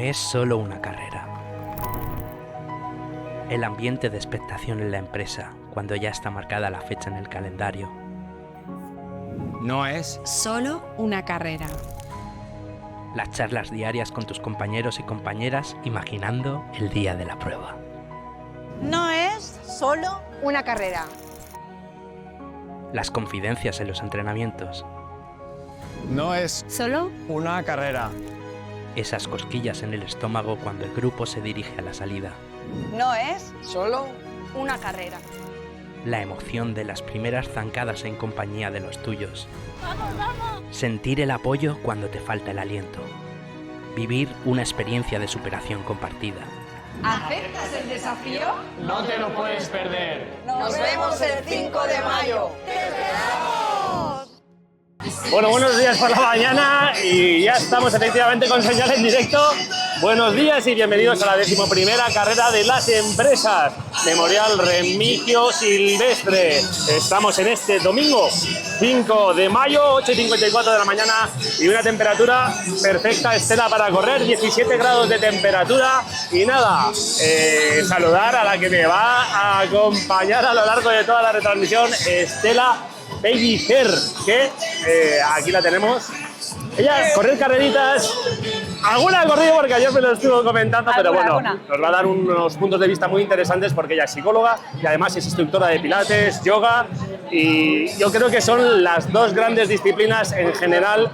es solo una carrera. El ambiente de expectación en la empresa, cuando ya está marcada la fecha en el calendario. No es solo una carrera. Las charlas diarias con tus compañeros y compañeras imaginando el día de la prueba. No es solo una carrera. Las confidencias en los entrenamientos. No es solo una carrera. Esas cosquillas en el estómago cuando el grupo se dirige a la salida. No es solo una carrera. La emoción de las primeras zancadas en compañía de los tuyos. ¡Vamos, vamos! Sentir el apoyo cuando te falta el aliento. Vivir una experiencia de superación compartida. ¿Aceptas el desafío? No te lo puedes perder. Nos vemos el 5 de mayo. ¡Te esperamos! Bueno, buenos días por la mañana y ya estamos efectivamente con señal en directo. Buenos días y bienvenidos a la 11ª carrera de las empresas, Memorial Remigio Silvestre. Estamos en este domingo 5 de mayo, 8:54 de la mañana y una temperatura perfecta, Estela, para correr, 17 grados de temperatura. Y nada, saludar a la que me va a acompañar a lo largo de toda la retransmisión, Estela Pellicer, que aquí la tenemos. Ella, correr carreritas, alguna ha corrido porque ayer me lo estuvo comentando, pero bueno, nos va a dar unos puntos de vista muy interesantes porque ella es psicóloga y además es instructora de pilates, yoga, y yo creo que son las dos grandes disciplinas en general.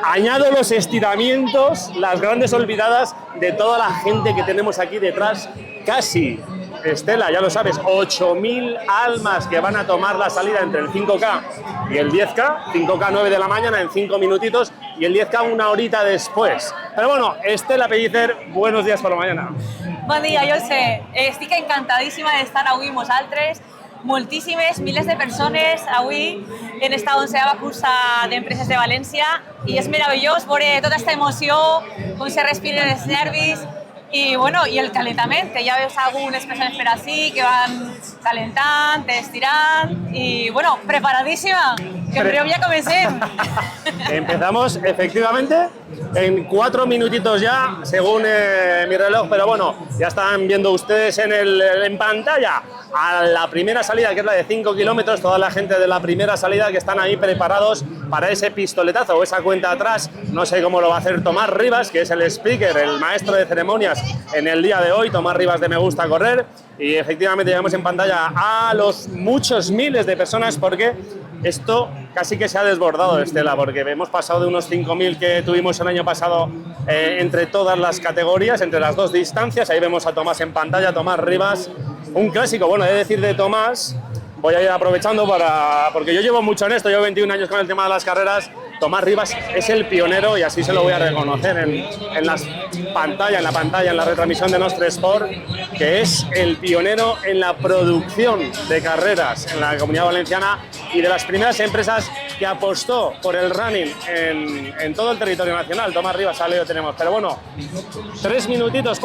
Añado los estiramientos, las grandes olvidadas de toda la gente que tenemos aquí detrás, casi. Estela, ya lo sabes, 8.000 almas que van a tomar la salida entre el 5K y el 10K, 5K 9 de la mañana en 5 minutitos y el 10K una horita después. Pero bueno, Estela Pellicer, buenos días por la mañana. Bon dia, José. Estic encantadíssima d'estar avui amb vosaltres. Moltíssimes, milers de persones avui en esta 11ª cursa d'empreses de València i és meravellós veure tota aquesta emoció, com se respiren els nervis i, bueno, i el calentament, que ja veus algunes persones per ací que van calentant, estirant i, bueno, preparadíssima, que en breu ja comencem. Empezamos efectivamente en 4 minutitos ya, según mi reloj, pero bueno, ya están viendo ustedes en pantalla a la primera salida, que es la de 5 kilómetros, toda la gente de la primera salida que están ahí preparados para ese pistoletazo o esa cuenta atrás. No sé cómo lo va a hacer Tomás Rivas, que es el speaker, el maestro de ceremonias en el día de hoy, Tomás Rivas de Me Gusta Correr, y efectivamente llevamos en pantalla a los muchos miles de personas porque esto casi que se ha desbordado, Estela, porque hemos pasado de unos 5.000 que tuvimos el año pasado entre todas las categorías, entre las dos distancias. Ahí vemos a Tomás en pantalla, Tomás Rivas, un clásico. Bueno, he de decir de Tomás, voy a ir aprovechando porque yo llevo mucho en esto, llevo 21 años con el tema de las carreras. Tomás Rivas es el pionero y así se lo voy a reconocer en la pantalla, en la retransmisión de Nostre Sport, que es el pionero en la producción de carreras en la Comunidad Valenciana y de las primeras empresas que apostó por el running en todo el territorio nacional. Tomás Rivas, ahí lo tenemos. Pero bueno, 3 minutitos,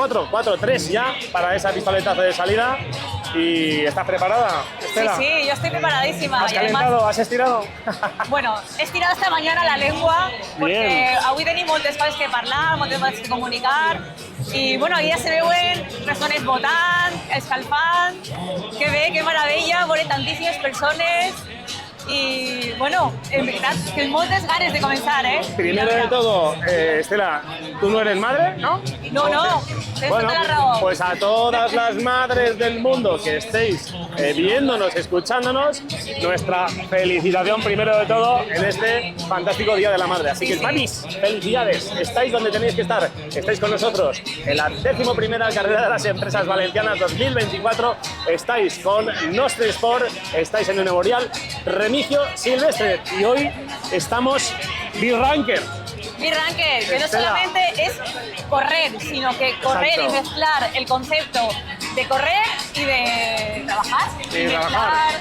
3 ya para esa pistoletazo de salida. ¿Y estás preparada, Estela? Sí, sí, yo estoy preparadísima. ¿Has calentado? ¿Has estirado? Bueno, he estirat esta mañana la lengua perquè avui tenim moltes coses que parlar, moltes coses que comunicar i bueno, aquí ja se veuen persones votant, escalfant, que bé, que meravella, veure tantíssimes persones i bueno, en veritat, que moltes ganes de començar, Primero de todo, Estela, tú no eres madre, ¿no? No, tens tota la raó. Pues a todas las madres del mundo que estéis viéndonos, escuchándonos, nuestra felicitación primero de todo en este fantástico Día de la Madre. Así que, mamis, felicidades, estáis donde tenéis que estar, estáis con nosotros en la 11ª carrera de las empresas valencianas 2024, estáis con Nostre Sport, estáis en el Memorial Remigio Silvestre y hoy estamos B-Ranker. B-Ranker, que no solamente es correr, sino que correr y mezclar el concepto de correr y de trabajar. Sí, trabajar.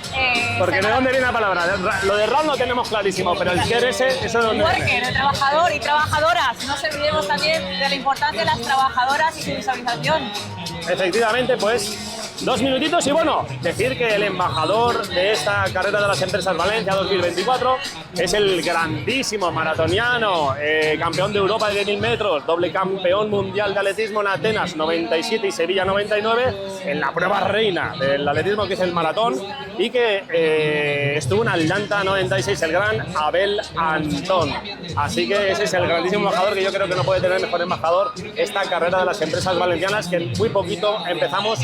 Porque ¿de dónde viene la palabra? Lo de run lo tenemos clarísimo, pero el ser ese, eso es donde worker, viene. el trabajador y trabajadoras. No nos olvidemos también de la importancia de las trabajadoras y su visualización. Efectivamente, pues 2 minutitos. Y bueno, decir que el embajador de esta carrera de las empresas Valencia 2024 es el grandísimo maratoniano, campeón de Europa de 10.000 metros, doble campeón mundial de atletismo en Atenas 97 y Sevilla 99, en la prueba reina del atletismo que es el maratón, y que estuvo en Atlanta 96, el gran Abel Antón. Así que ese es el grandísimo embajador, que yo creo que no puede tener mejor embajador esta carrera de las empresas valencianas, que en muy poquito empezamos,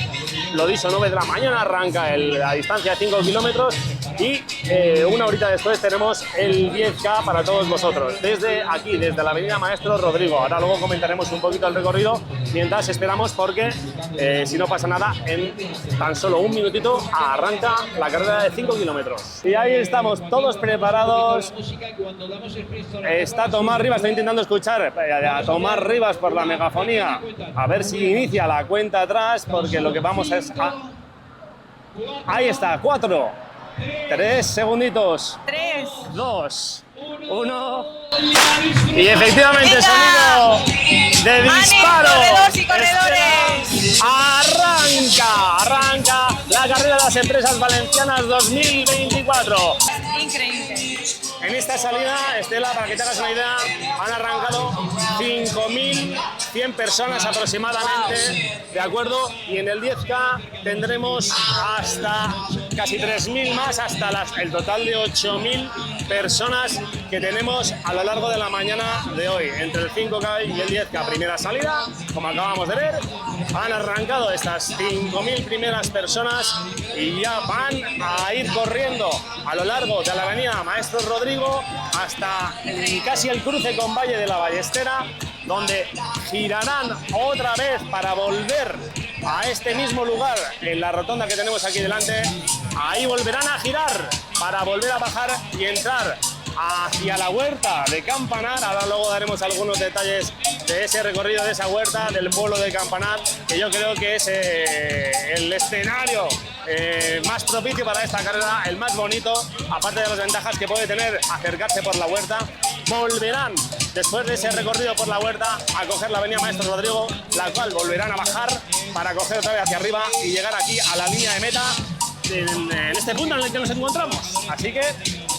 lo dicho, 9 de la mañana arranca la distancia de 5 kilómetros y una horita después tenemos el 10K para todos vosotros, desde aquí, desde la avenida Maestro Rodrigo. Ahora luego comentaremos un poquito el recorrido, mientras esperamos porque, si no pasa nada, en tan solo un minutito arranca la carrera de 5 kilómetros. Y ahí estamos todos preparados. Está Tomás Rivas, estoy intentando escuchar a Tomás Rivas por la megafonía, a ver si inicia la cuenta atrás, porque lo que vamos es ahí está, 4, 3 segunditos, 3, 2, 1 y efectivamente sonido de disparo. Corredores y corredores. Arranca la carrera de las empresas valencianas 2024. Increíble. En esta salida, Estela, para que te hagas una idea, han arrancado 5.100 personas aproximadamente, ¿de acuerdo? Y en el 10K tendremos hasta casi 3.000 más, hasta el total de 8.000 personas que tenemos a lo largo de la mañana de hoy, entre el 5K y el 10K. Primera salida, como acabamos de ver, han arrancado estas 5.000 primeras personas y ya van a ir corriendo a lo largo de la avenida Maestro Rodrigo hasta casi el cruce con Valle de la Ballestera, donde girarán otra vez para volver a este mismo lugar en la rotonda que tenemos aquí delante. Ahí volverán a girar para volver a bajar y entrar hacia la huerta de Campanar. Ahora luego daremos algunos detalles de ese recorrido, de esa huerta, del pueblo de Campanar, que yo creo que es el escenario más propicio para esta carrera, el más bonito, aparte de las ventajas que puede tener acercarse por la huerta. Volverán, después de ese recorrido por la huerta, a coger la avenida Maestro Rodrigo, la cual volverán a bajar para coger otra vez hacia arriba y llegar aquí a la línea de meta en este punto en el que nos encontramos. Así que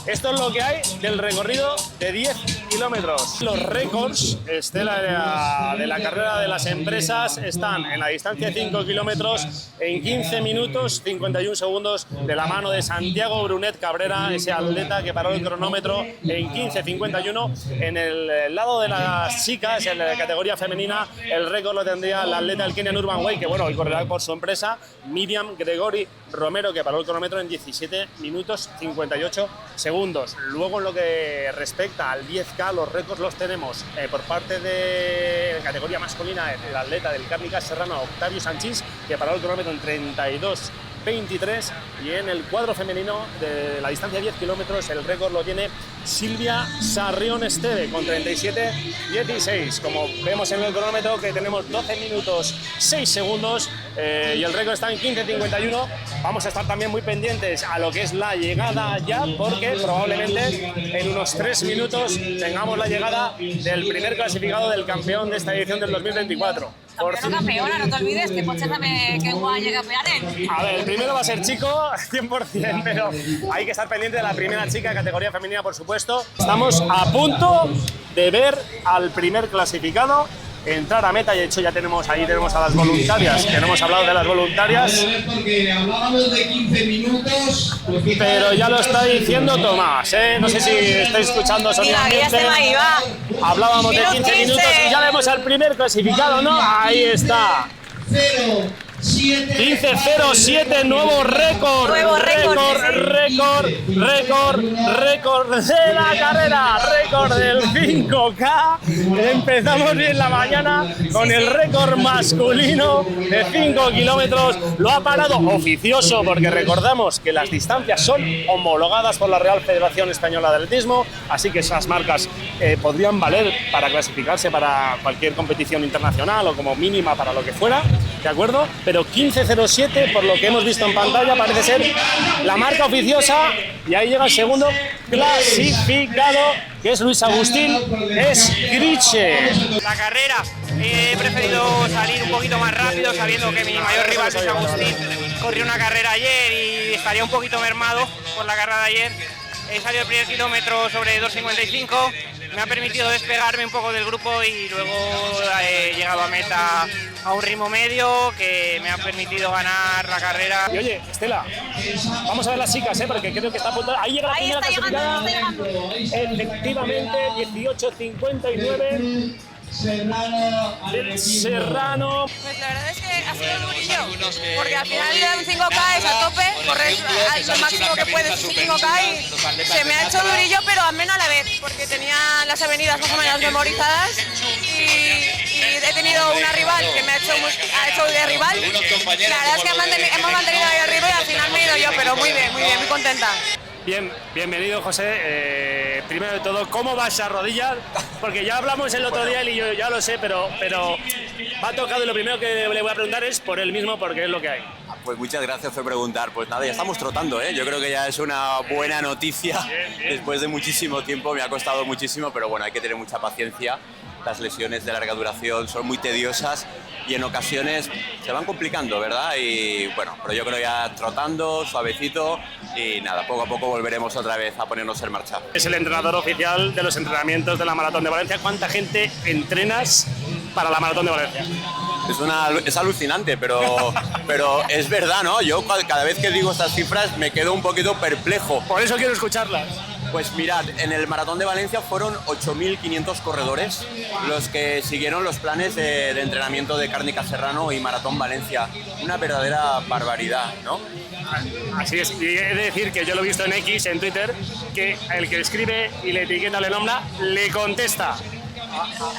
esto es lo que hay del recorrido de 10 kilómetros. Los récords, Estela, de la carrera de las empresas están en la distancia de 5 kilómetros en 15 minutos 51 segundos, de la mano de Santiago Brunet Cabrera, ese atleta que paró el cronómetro en 15:51. En el lado de las chicas, en la categoría femenina, el récord lo tendría la atleta del Kenian Urban Way, que bueno, hoy correrá por su empresa, Miriam Gregory Romero, que paró el cronómetro en 17 minutos 58 segundos. Luego, en lo que respecta al 10K, los récords los tenemos por parte de la categoría masculina, el atleta del Cárnicas Serrano, Octavio Sanchís, que paró el cronómetro en 32:23, y en el cuadro femenino de la distancia de 10 kilómetros el récord lo tiene Silvia Sarrión Esteve con 37:16. Como vemos en el cronómetro, que tenemos 12 minutos 6 segundos y el récord está en 15:51. Vamos a estar también muy pendientes a lo que es la llegada ya, porque probablemente en unos 3 minutos tengamos la llegada del primer clasificado del campeón de esta edición del 2024. Campeona, no te olvides que potser també que guai llega a Pearen. A ver, el primero va a ser chico, 100%, pero hay que estar pendiente de la primera chica de categoría femenina, por supuesto. Estamos a punto de ver al primer clasificado entrar a meta, y de hecho ya tenemos a las voluntarias, que no hemos hablado de las voluntarias, porque hablábamos de 15 minutos, pero ya lo está diciendo Tomás, no sé si estáis escuchando sonido ambiente. Hablábamos de 15 minutos y ya vemos al primer clasificado, ¿no? Ahí está. 15:07, nuevo récord. Récord de la carrera, récord del 5K. Empezamos bien la mañana con el récord masculino de 5 kilómetros. Lo ha parado oficioso, porque recordamos que las distancias son homologadas por la Real Federación Española de Atletismo, así que esas marcas podrían valer para clasificarse para cualquier competición internacional o como mínima para lo que fuera, ¿de acuerdo? Pero 15:07, por lo que hemos visto en pantalla, parece ser la marca oficiosa, y ahí llega el segundo clasificado, que es Luis Agustín Escriche. La carrera He preferido salir un poquito más rápido, sabiendo que mi mayor rival, Luis Agustín, corrió una carrera ayer y estaría un poquito mermado por la carrera de ayer. He salido el primer kilómetro sobre 2.55, me ha permitido despegarme un poco del grupo y luego he llegado a meta a un ritmo medio que me ha permitido ganar la carrera. Y oye, Estela, vamos a ver las chicas, porque creo que está a punto. Ahí llega la primera clasificada. Efectivamente, 18.59. Serrano. Pues la verdad es que ha sido durillo, porque al final de un 5K es a tope, corres lo máximo que puedes un 5K y se me ha hecho durillo, pero ameno a la vez, porque tenía las avenidas más o menos memorizadas y he tenido una rival que me ha hecho de rival. La verdad es que hemos mantenido ahí arriba y al final me he ido yo, pero muy bien, muy contenta. Bien, bienvenido José. Primero de todo, ¿cómo va esa rodilla? Porque ya hablamos el otro día y yo ya lo sé, pero va tocado y lo primero que le voy a preguntar es por él mismo, porque es lo que hay. Pues muchas gracias por preguntar. Pues nada, ya estamos trotando, ¿eh? Yo creo que ya es una buena noticia. Bien. Después de muchísimo tiempo, me ha costado muchísimo, pero bueno, hay que tener mucha paciencia. Las lesiones de larga duración son muy tediosas y en ocasiones se van complicando, ¿verdad? Y bueno, pero yo creo ya trotando, suavecito y nada, poco a poco volveremos otra vez a ponernos en marcha. Es el entrenador oficial de los entrenamientos de la Maratón de Valencia. ¿Cuánta gente entrenas para la Maratón de Valencia? Es alucinante, pero es verdad, ¿no? Yo cada vez que digo estas cifras me quedo un poquito perplejo. Por eso quiero escucharlas. Pues mirad, en el Maratón de Valencia fueron 8.500 corredores los que siguieron los planes de entrenamiento de Cárnica Serrano y Maratón Valencia. Una verdadera barbaridad, ¿no? Así es, y he de decir que yo lo he visto en X, en Twitter, que el que escribe y le etiqueta, le nombra, le contesta.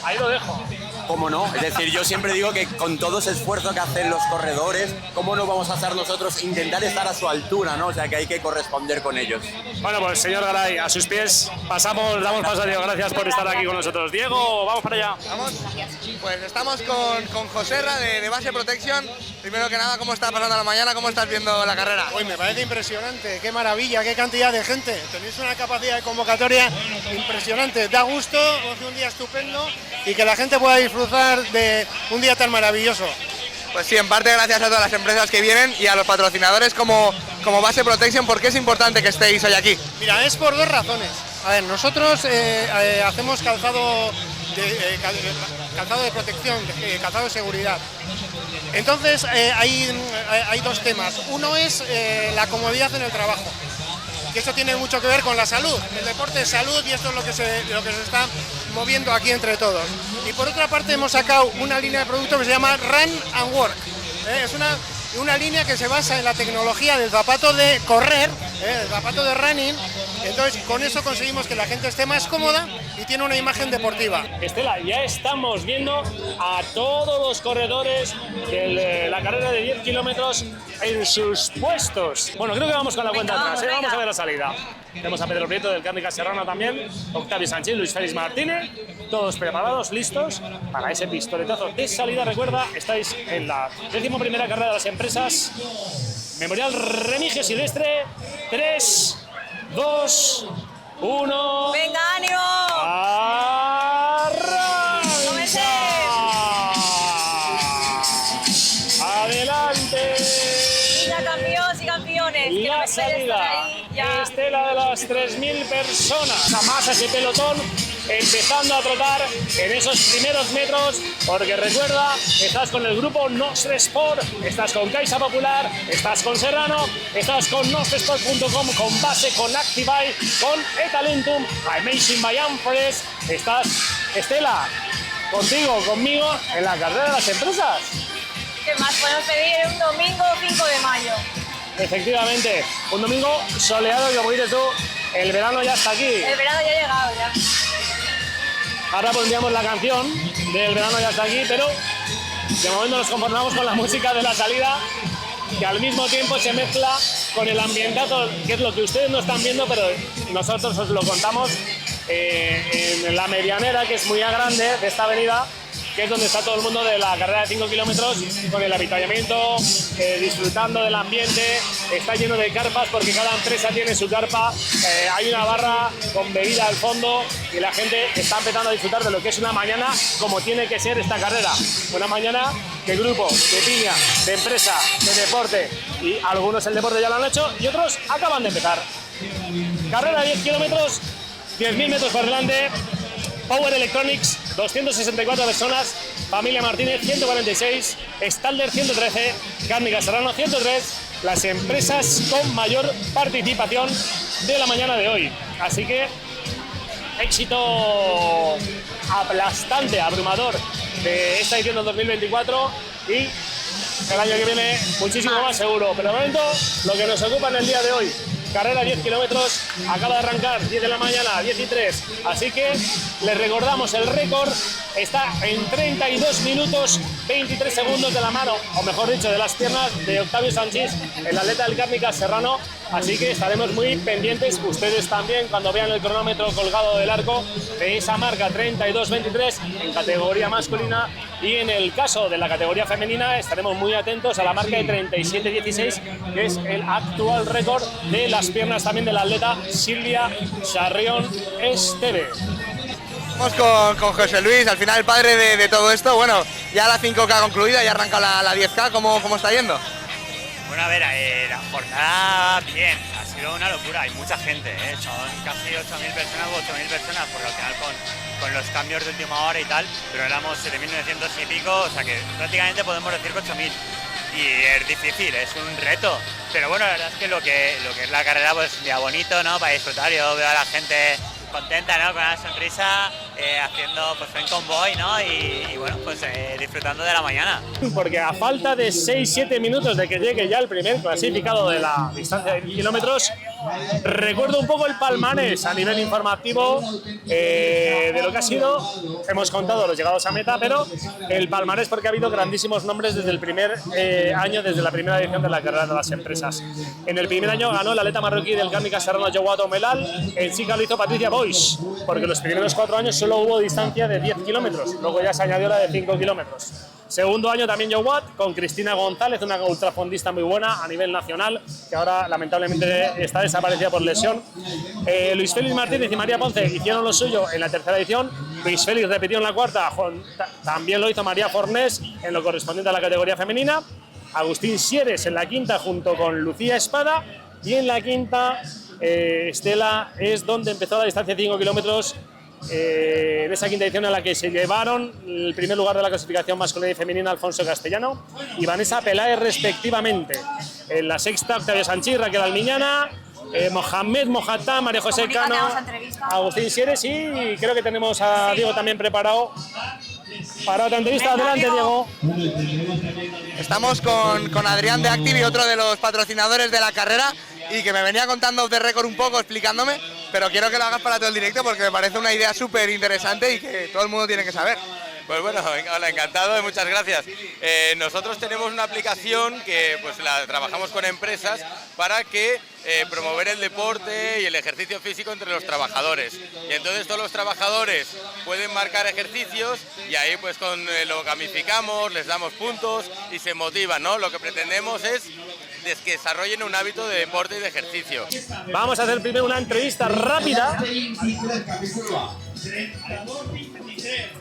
Ahí lo dejo. ¿Cómo no? Es decir, yo siempre digo que con todo ese esfuerzo que hacen los corredores, ¿cómo no vamos a hacer nosotros intentar estar a su altura, ¿no? O sea, que hay que corresponder con ellos. Bueno, pues señor Garay, a sus pies damos paso a Diego. Gracias por estar aquí con nosotros. Diego, vamos para allá. Vamos. Pues estamos con Joserra de Base Protection. Primero que nada, ¿cómo está pasando la mañana? ¿Cómo estás viendo la carrera? Uy, me parece impresionante. Qué maravilla, qué cantidad de gente. Tenéis una capacidad de convocatoria impresionante. Da gusto, hace un día estupendo y que la gente pueda disfrutar de un día tan maravilloso. Pues sí, en parte gracias a todas las empresas que vienen y a los patrocinadores como Base Protection. ¿Por qué es importante que estéis hoy aquí? Mira, es por dos razones. A ver, nosotros hacemos calzado de protección, calzado de seguridad. Entonces hay dos temas. Uno es la comodidad en el trabajo, que eso tiene mucho que ver con la salud. El deporte es salud y esto es lo que se está moviendo aquí entre todos. Y por otra parte hemos sacado una línea de producto que se llama Run and Work. Es una línea que se basa en la tecnología del zapato de correr, el zapato de running. Entonces con eso conseguimos que la gente esté más cómoda y tiene una imagen deportiva. Estela, ya estamos viendo a todos los corredores de la carrera de 10 kilómetros en sus puestos. Bueno, creo que vamos con la cuenta atrás, ¿eh? Vamos a ver la salida. Tenemos a Pedro Prieto del Cárnica Serrano también, Octavio Sánchez, Luis Félix Martínez, todos preparados, listos para ese pistoletazo de salida. Recuerda, estáis en la 11ª carrera de las empresas, Memorial Remigio Silvestre. 3, 2, 1... ¡Venga, ánimo! ¡Arranca! ¡Adelante! ¡Venga, campeones y campeones! La salida, Estela de las 3.000 personas. Jamás ese pelotón empezando a trotar en esos primeros metros, porque recuerda, estás con el grupo Nostre Sport, estás con Caixa Popular, estás con Serrano, estás con nostresport.com, con Base, con Activate, con Etalentum, Amazing by Ampress. Estás, Estela, contigo, conmigo, en la carrera de las empresas. ¿Qué más podemos pedir un domingo 5 de mayo? Efectivamente, un domingo soleado, y como dices tú, el verano ya está aquí. El verano ya ha llegado ya. Ahora pondríamos la canción del verano ya está aquí, pero de momento nos conformamos con la música de la salida, que al mismo tiempo se mezcla con el ambientazo, que es lo que ustedes no están viendo, pero nosotros os lo contamos en la medianera, que es muy grande de esta avenida. que es donde está todo el mundo de la carrera de 5 kilómetros, con el avituallamiento, disfrutando del ambiente. Está lleno de carpas porque cada empresa tiene su carpa. Hay una barra con bebida al fondo y la gente está empezando a disfrutar de lo que es una mañana como tiene que ser esta carrera. Una mañana de grupo, de piña, de empresa, de deporte, y algunos el deporte ya lo han hecho y otros acaban de empezar. Carrera de 10 kilómetros, 10.000 metros por delante. Power Electronics, 264 personas. Familia Martínez, 146. Stalder, 113. Cárnica Serrano, 103. Las empresas con mayor participación de la mañana de hoy. Así que éxito aplastante, abrumador de esta edición del 2024 y el año que viene muchísimo más seguro. Pero de momento, lo que nos ocupa en el día de hoy, carrera 10 kilómetros, acaba de arrancar 10 de la mañana, 10 y 3. Así que les recordamos el récord, está en 32 minutos 23 segundos de la mano, o mejor dicho, de las piernas de Octavio Sanchís, el atleta del Cárnica Serrano. Así que estaremos muy pendientes, ustedes también, cuando vean el cronómetro colgado del arco, de esa marca 32-23 en categoría masculina, y en el caso de la categoría femenina estaremos muy atentos a la marca de 37-16, que es el actual récord de las piernas también de la atleta Silvia Sarrión Esteve. Vamos con José Luis, al final el padre de todo esto. Bueno, ya la 5K concluida, ya arranca la 10K, ¿cómo está yendo? Bueno, a ver, la jornada bien, ha sido una locura, hay mucha gente, son casi 8.000 personas o 8.000 personas, porque al final con los cambios de última hora y tal, pero éramos 7.900 y pico, o sea que prácticamente podemos decir que 8.000. Y es difícil, es un reto, pero bueno, la verdad es que lo que es la carrera, pues ya bonito, ¿no? Para disfrutar. Yo veo a la gente contenta, ¿no? Con una sonrisa, haciendo pues en convoy, ¿no? Y bueno, pues disfrutando de la mañana. Porque a falta de 6-7 minutos de que llegue ya el primer clasificado de la distancia de 10 kilómetros, recuerdo un poco el palmarés a nivel informativo de lo que ha sido. Hemos contado los llegados a meta, pero el palmarés porque ha habido grandísimos nombres desde el primer año, desde la primera edición de la carrera de las empresas. En el primer año ganó el atleta marroquí del Cárnica Serrano, Jowato Melal. En chica lo hizo Patricia Boix, porque los primeros 4 años solo hubo distancia de 10 kilómetros, luego ya se añadió la de 5 kilómetros. Segundo año también Jowat, con Cristina González, una ultrafondista muy buena a nivel nacional, que ahora lamentablemente está desaparecida por lesión. Luis Félix Martínez y María Ponce hicieron lo suyo en la tercera edición. Luis Félix repitió en la cuarta, también lo hizo María Fornés en lo correspondiente a la categoría femenina. Agustín Sieres en la quinta junto con Lucía Espada, y en la quinta Estela es donde empezó la distancia de 5 kilómetros. En esa quinta edición en la que se llevaron el primer lugar de la clasificación masculina y femenina Alfonso Castellano y Vanessa Peláez respectivamente. En la sexta Octavio Sanchís, Raquel Almiñana, Mohamed Mojatá, María José Cano, Agustín Sieres, y creo que tenemos a Diego también preparado para otra entrevista. Adelante, Diego. Estamos con Adrián de Active, otro de los patrocinadores de la carrera, y que me venía contando off the record un poco, explicándome, pero quiero que lo hagas para todo el directo porque me parece una idea súper interesante y que todo el mundo tiene que saber. Pues bueno, hola, encantado y muchas gracias. Nosotros tenemos una aplicación que pues la trabajamos con empresas para que promover el deporte y el ejercicio físico entre los trabajadores. Y entonces todos los trabajadores pueden marcar ejercicios y ahí pues lo gamificamos, les damos puntos y se motivan, ¿no? Lo que pretendemos es que desarrollen un hábito de deporte y de ejercicio. Vamos a hacer primero una entrevista rápida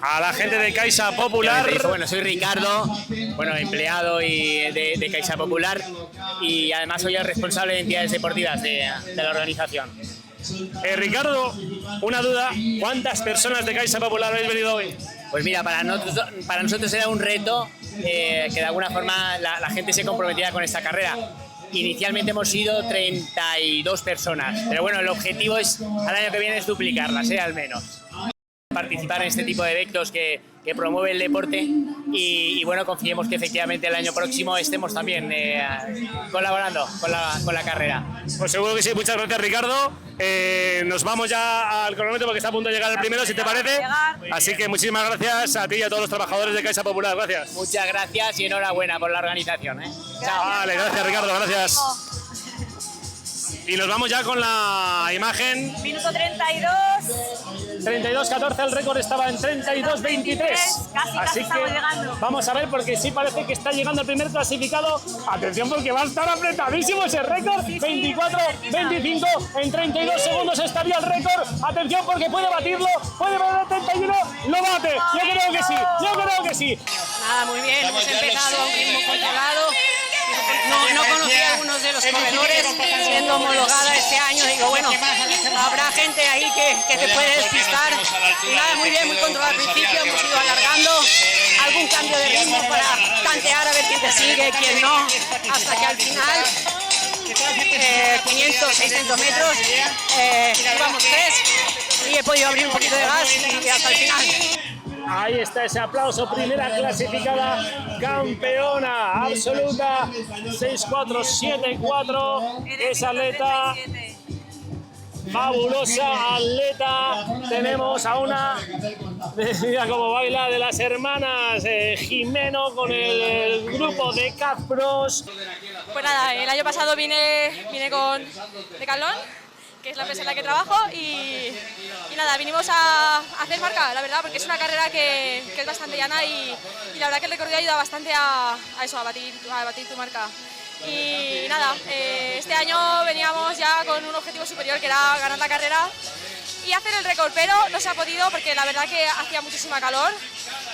a la gente de Caixa Popular. Bueno, soy Ricardo, empleado de Caixa Popular, y además soy el responsable de entidades deportivas de la organización. Ricardo, una duda, ¿cuántas personas de Caixa Popular habéis venido hoy? Pues mira, para nosotros era un reto que de alguna forma la gente se comprometiera con esta carrera. Inicialmente hemos sido 32 personas, pero bueno, el objetivo es al año que viene es duplicarlas, al menos. Participar en este tipo de eventos que promueve el deporte y bueno, confiemos que efectivamente el año próximo estemos también colaborando con la carrera. Pues seguro que sí, muchas gracias, Ricardo. Nos vamos ya al cronómetro porque está a punto de llegar el primero, si te parece. Así que muchísimas gracias a ti y a todos los trabajadores de Caixa Popular, gracias. Muchas gracias y enhorabuena por la organización. Chao. Vale, gracias, Ricardo, gracias. Y nos vamos ya con la imagen. Minuto 32. 32-14, el récord estaba en 32-23. Así que vamos a ver, porque sí parece que está llegando el primer clasificado. Atención, porque va a estar apretadísimo ese récord. 24-25, en 32 segundos estaría el récord. Atención, porque puede batirlo, puede batir el 31, lo bate. Yo creo que sí, yo creo que sí. Nada, muy bien, hemos empezado a un ritmo controlado. No conocía a algunos de los corredores, siendo homologada este año. Digo, bueno, habrá gente ahí que te puede despistar. Y nada, muy bien, muy controlado al principio, hemos ido alargando algún cambio de ritmo para tantear a ver quién te sigue, quién no, hasta que al final, 500, 600 metros, íbamos 3 y he podido abrir un poquito de gas y hasta el final. Ahí está ese aplauso, primera clasificada, campeona absoluta, 6-4-7-4, es atleta, fabulosa atleta. Tenemos a una, mira cómo baila, de las hermanas Jimeno con el grupo de Caz Bros. Pues nada, el año pasado vine con Decathlon, que es la empresa en la que trabajo, y nada, vinimos a hacer marca, la verdad, porque es una carrera que es bastante llana y la verdad que el recorrido ayuda bastante a eso, a batir tu marca. Y nada, este año veníamos ya con un objetivo superior, que era ganar la carrera y hacer el récord, pero no se ha podido porque la verdad que hacía muchísima calor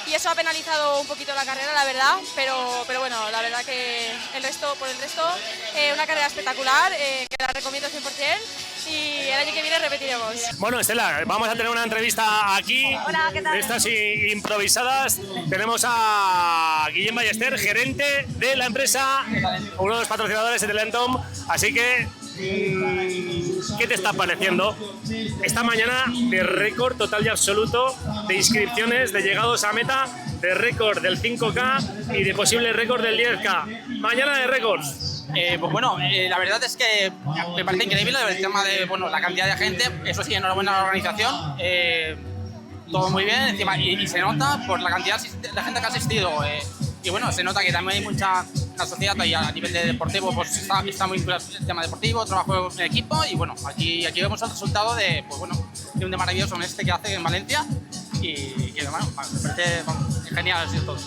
y eso ha penalizado un poquito la carrera, la verdad, pero bueno, la verdad que por el resto, una carrera espectacular, que la recomiendo 100%. Y el año que viene repetiremos. Bueno, Estela, vamos a tener una entrevista aquí. Hola, ¿qué tal? De estas improvisadas. Tenemos a Guillem Ballester, gerente de la empresa, uno de los patrocinadores de Talentum. Así que, ¿qué te está pareciendo esta mañana de récord total y absoluto de inscripciones, de llegados a meta, de récord del 5K y de posible récord del 10K? Mañana de récords. Pues bueno, la verdad es que me parece increíble el tema de la cantidad de gente. Eso sí, enhorabuena a la organización. Todo muy bien, encima, y se nota por la cantidad de gente que ha asistido. Y bueno, se nota que también hay mucha la sociedad y a nivel de deportivo, pues está muy vinculado el tema deportivo, trabajo en equipo, y bueno, aquí vemos el resultado de un de maravilloso en que hace en Valencia, y que bueno, me parece genial así todo.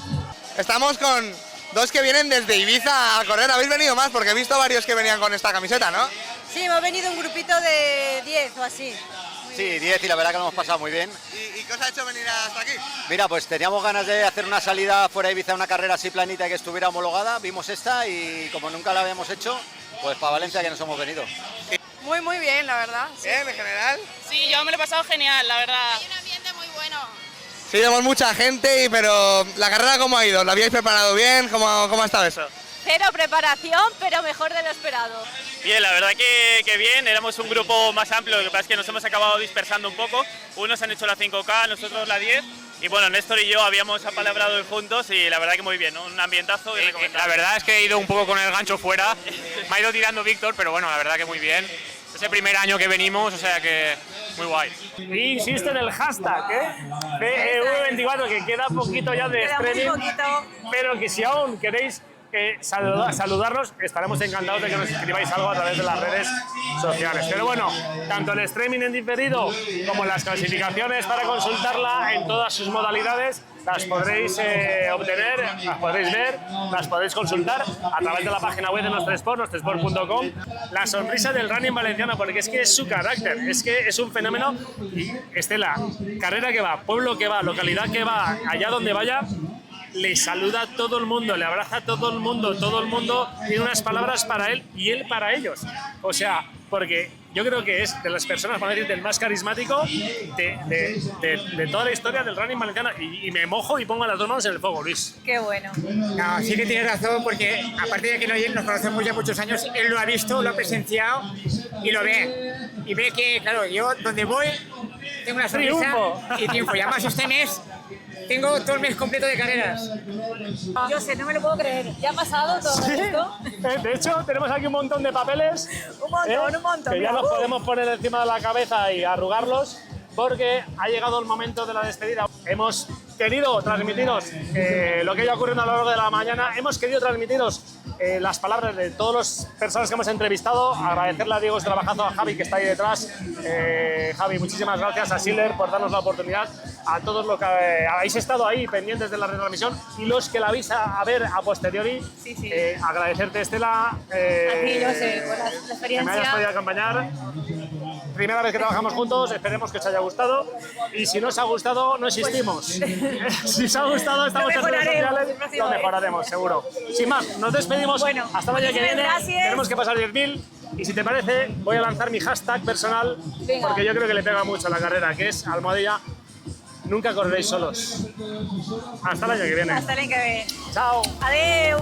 Estamos con dos que vienen desde Ibiza a correr. ¿Habéis venido más? Porque he visto varios que venían con esta camiseta, ¿no? Sí, hemos venido un grupito de 10 o así. Sí, 10, y la verdad que lo hemos pasado muy bien. ¿Y qué os ha hecho venir hasta aquí? Mira, pues teníamos ganas de hacer una salida fuera de Ibiza, una carrera así planita que estuviera homologada. Vimos esta y como nunca la habíamos hecho, pues para Valencia que nos hemos venido. Muy bien, la verdad. Sí. ¿Bien, en general? Sí, yo me lo he pasado genial, la verdad. Hay un ambiente muy bueno. Sí, vemos mucha gente, pero ¿la carrera cómo ha ido? ¿La habíais preparado bien? ¿Cómo ha estado eso? Cero preparación, pero mejor de lo esperado. Bien, la verdad que bien, éramos un grupo más amplio, lo que pasa es que nos hemos acabado dispersando un poco. Unos han hecho la 5K, nosotros la 10, y bueno, Néstor y yo habíamos apalabrado juntos y la verdad que muy bien, ¿no? Un ambientazo. La verdad es que he ido un poco con el gancho fuera, me ha ido tirando Víctor, pero bueno, la verdad que muy bien. Es el primer año que venimos, o sea que muy guay. Y insiste en el hashtag, PEV24, que queda poquito ya de streaming, pero que si aún queréis saludarnos, estaremos encantados de que nos escribáis algo a través de las redes sociales. Pero bueno, tanto el streaming en diferido como las clasificaciones para consultarla en todas sus modalidades las podréis obtener, las podréis ver, las podréis consultar a través de la página web de Nuestresport, nuestresport.com. La sonrisa del running valenciano, porque es que es su carácter, es que es un fenómeno. Y Estela, carrera que va, pueblo que va, localidad que va, allá donde vaya, le saluda a todo el mundo, le abraza a todo el mundo tiene unas palabras para él y él para ellos. O sea, porque yo creo que es de las personas, para decir, del más carismático de toda la historia del running valenciano. Y me mojo y pongo las dos manos en el fuego, Luis. Qué bueno. No, sí que tienes razón, porque aparte de que nos conocemos ya muchos años, él lo ha visto, lo ha presenciado y lo ve. Y ve que, claro, yo donde voy tengo una sonrisa y triunfo. Y además este mes tengo todo el mes completo de carreras. Yo sé, no me lo puedo creer. ¿Ya ha pasado todo esto? De hecho, tenemos aquí un montón de papeles. Un montón. Que ya los podemos poner encima de la cabeza y arrugarlos, porque ha llegado el momento de la despedida. Hemos querido transmitiros lo que haya ocurrido a lo largo de la mañana. Hemos querido transmitiros las palabras de todas las personas que hemos entrevistado, agradecerle a Diego este trabajazo, a Javi que está ahí detrás. Javi, muchísimas gracias, a Schiller por darnos la oportunidad, a todos los que habéis estado ahí pendientes de la retransmisión y los que la vais a ver a posteriori. Agradecerte, Estela, A ti, José, por la que me experiencia. hayas podido acompañar. Primera vez que trabajamos juntos, esperemos que os haya gustado y si no os ha gustado, no existimos. Si os ha gustado, estamos en redes sociales, lo mejoraremos, seguro. Sin más, nos despedimos. Hasta el año que viene. gracias. Tenemos que pasar 10.000 y si te parece, voy a lanzar mi hashtag personal porque yo creo que le pega mucho a la carrera, que es almohadilla. Nunca correréis solos. Hasta el año que viene. Hasta el año que viene. Chao. Adeu.